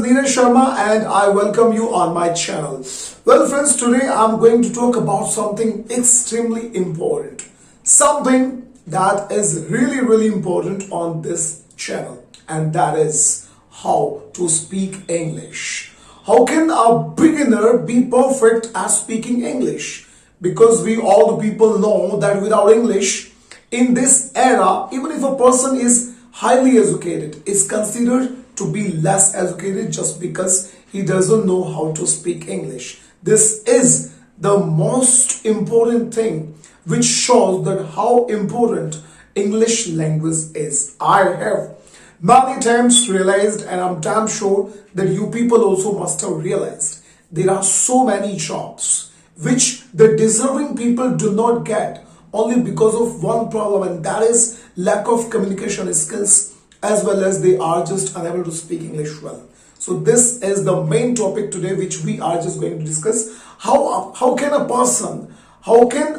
Neeraj Sharma and I welcome you on my channel. Well friends, today I'm going to talk about something extremely important. Something that is really important on this channel, and that is how to speak English. How can a beginner be perfect at speaking English? Because we all the people know that without English in this era, even if a person is highly educated, is considered to be less educated just because he doesn't know how to speak English. This is the most important thing which shows that how important English language is. I have many times realized, and I'm damn sure that you people also must have realized, there are so many jobs which the deserving people do not get only because of one problem, and that is lack of communication skills, as well as they are just unable to speak English well. So this is the main topic today which we are just going to discuss. How can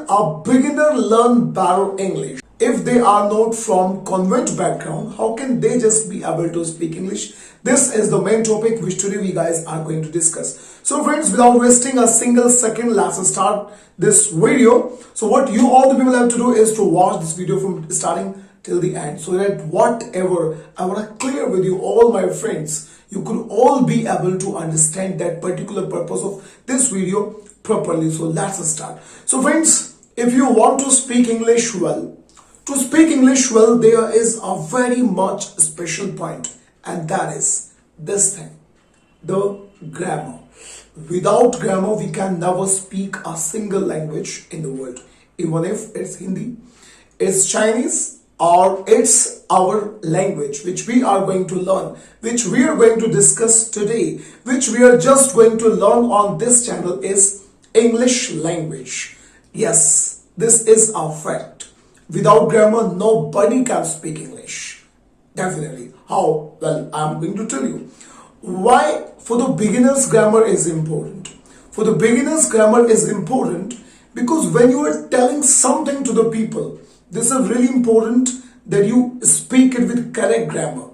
a beginner learn better English? If they are not from convent background, how can they just be able to speak English? This is the main topic which today we guys are going to discuss. So friends, without wasting a single second, let's start this video. So what you all the people have to do is to watch this video from starting till the end, so that whatever I want to clear with you all my friends, you could all be able to understand that particular purpose of this video properly. So let's start. So friends, if you want to speak English well, there is a very much special point, and that is this thing, the grammar. Without grammar, we can never speak a single language in the world, even if it's Hindi, it's Chinese, or it's our language which we are going to learn, which we are going to discuss today, which we are just going to learn on this channel, is English language. Yes, this is a fact. Without grammar, nobody can speak English. Definitely. How? Well, I'm going to tell you. Why for the beginners grammar is important. For the beginners grammar is important because when you are telling something to the people, this is really important that you speak it with correct grammar.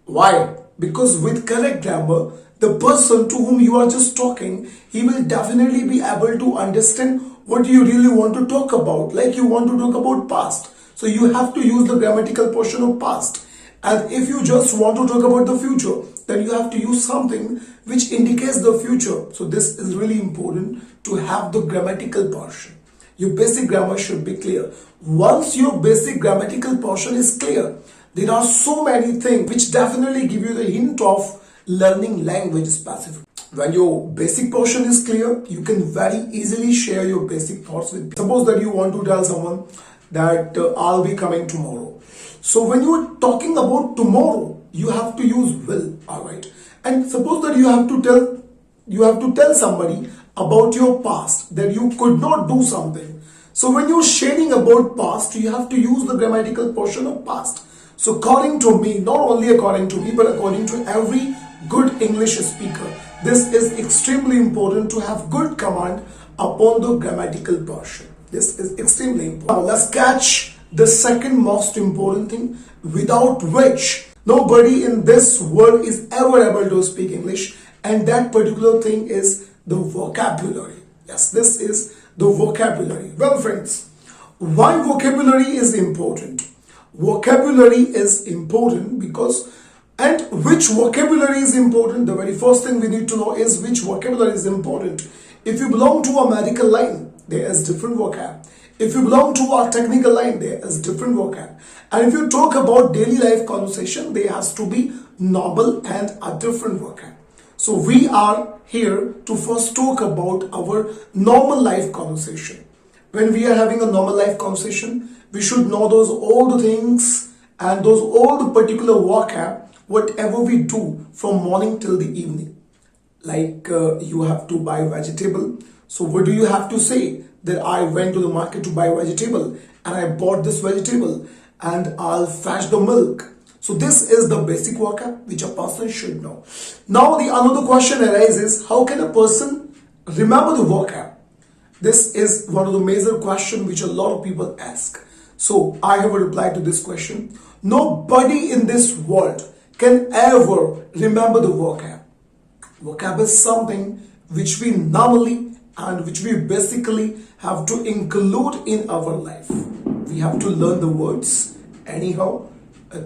Why? Because with correct grammar, the person to whom you are just talking, he will definitely be able to understand what you really want to talk about. Like you want to talk about past, so you have to use the grammatical portion of past. And if you just want to talk about the future, then you have to use something which indicates the future. So this is really important to have the grammatical portion. Your basic grammar should be clear. Once your basic grammatical portion is clear, there are so many things which definitely give you the hint of learning language specific. When your basic portion is clear, you can very easily share your basic thoughts with. Suppose that you want to tell someone that I'll be coming tomorrow. So when you are talking about tomorrow, you have to use will, alright? And suppose that you have to tell somebody about your past, that you could not do something. So when you're sharing about past, you have to use the grammatical portion of past. So according to me, not only according to me, but according to every good English speaker, this is extremely important to have good command upon the grammatical portion. This is extremely important. Now let's catch the second most important thing, without which nobody in this world is ever able to speak English, and that particular thing is the vocabulary. Yes, this is the vocabulary. Well friends, why vocabulary is important? Vocabulary is important because, and which vocabulary is important? The very first thing we need to know is which vocabulary is important. If you belong to a medical line, there is different vocab. If you belong to a technical line, there is different vocab. And if you talk about daily life conversation, there has to be normal and a different vocab. So we are here to first talk about our normal life conversation. When we are having a normal life conversation, we should know those all the things and those all the particular vocab, whatever we do from morning till the evening. Like you have to buy vegetable. So what do you have to say? That I went to the market to buy vegetable and I bought this vegetable and I'll fetch the milk. So this is the basic vocab which a person should know. Now the another question arises, how can a person remember the vocab? This is one of the major questions which a lot of people ask. So I have a reply to this question. Nobody in this world can ever remember the vocab. Vocab is something which we normally and which we basically have to include in our life. We have to learn the words anyhow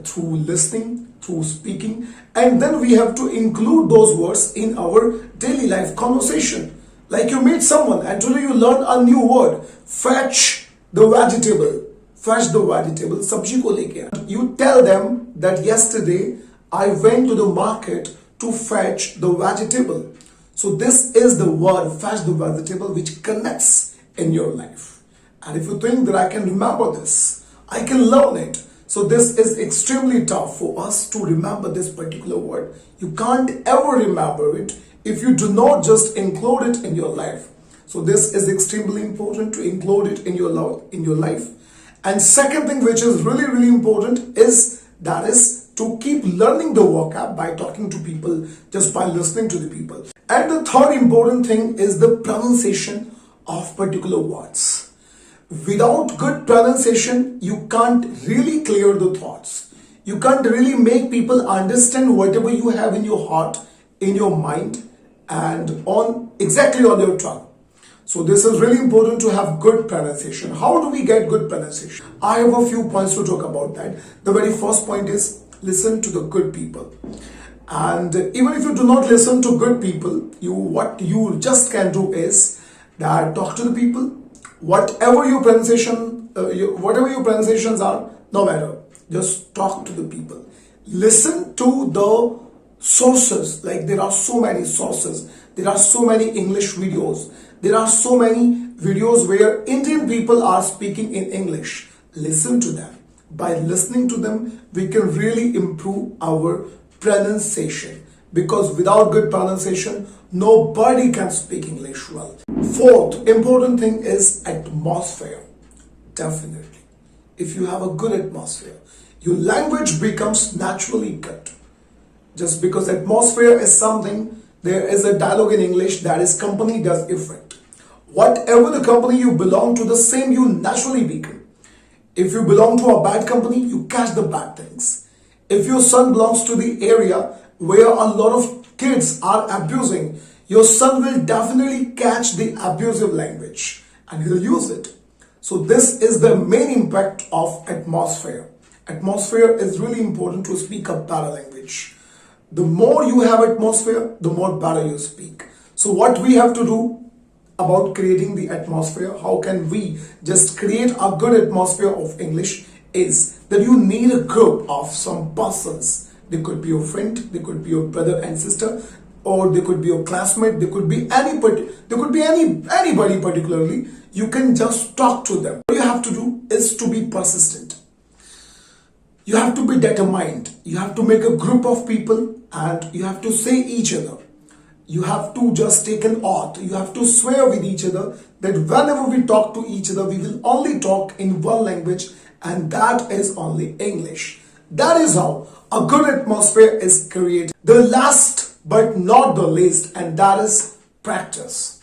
through listening, through speaking, and then we have to include those words in our daily life conversation. Like you meet someone and today you learn a new word, fetch the vegetable. Fetch the vegetable, sabji ko leke aa. You tell them that yesterday I went to the market to fetch the vegetable. So this is the word fetch the vegetable which connects in your life. And if you think that I can remember this, I can learn it. So this is extremely tough for us to remember this particular word. You can't ever remember it if you do not just include it in your life. So this is extremely important to include it in your life. And second thing which is really important is to keep learning the vocab by talking to people, just by listening to the people. And the third important thing is the pronunciation of particular words. Without good pronunciation, you can't really clear the thoughts. You can't really make people understand whatever you have in your heart, in your mind, and exactly on your tongue. So this is really important to have good pronunciation. How do we get good pronunciation? I have a few points to talk about that. The very first point is listen to the good people. And even if you do not listen to good people, what you just can do is that talk to the people. Whatever your pronunciations are, no matter. Just talk to the people. Listen to the sources. Like there are so many sources. There are so many English videos. There are so many videos where Indian people are speaking in English. Listen to them. By listening to them, we can really improve our pronunciation. Because without good pronunciation, nobody can speak English well. Fourth important thing is atmosphere. Definitely. If you have a good atmosphere, your language becomes naturally good. Just because atmosphere is something, there is a dialogue in English that is company does effect. Whatever the company you belong to, the same you naturally become. If you belong to a bad company, you catch the bad things. If your son belongs to the area where a lot of kids are abusing, your son will definitely catch the abusive language and he'll use it. So this is the main impact of atmosphere. Atmosphere is really important to speak a better language. The more you have atmosphere, the more better you speak. So what we have to do about creating the atmosphere, how can we just create a good atmosphere of English, is that you need a group of some persons. They could be your friend, they could be your brother and sister, or they could be your classmate, they could be anybody particularly. You can just talk to them. What you have to do is to be persistent. You have to be determined. You have to make a group of people and you have to say each other. You have to just take an oath. You have to swear with each other that whenever we talk to each other, we will only talk in one language, and that is only English. That is how a good atmosphere is created. The last but not the least, and that is practice.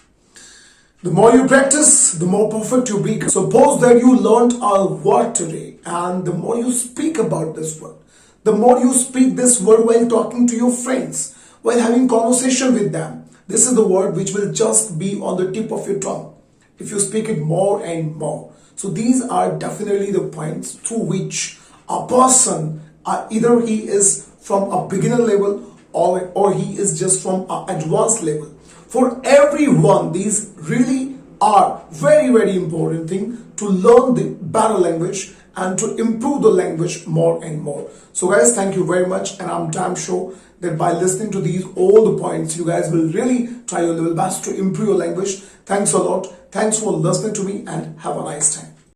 The more you practice, the more perfect you become. Suppose that you learned a word today, and the more you speak about this word, the more you speak this word while talking to your friends, while having conversation with them, this is the word which will just be on the tip of your tongue if you speak it more and more. So these are definitely the points through which a person, either he is from a beginner level or he is just from an advanced level. For everyone, these really are very important thing to learn the better language and to improve the language more and more. So guys, thank you very much, and I'm damn sure that by listening to all the points, you guys will really try your level best to improve your language. Thanks a lot. Thanks for listening to me, and have a nice time.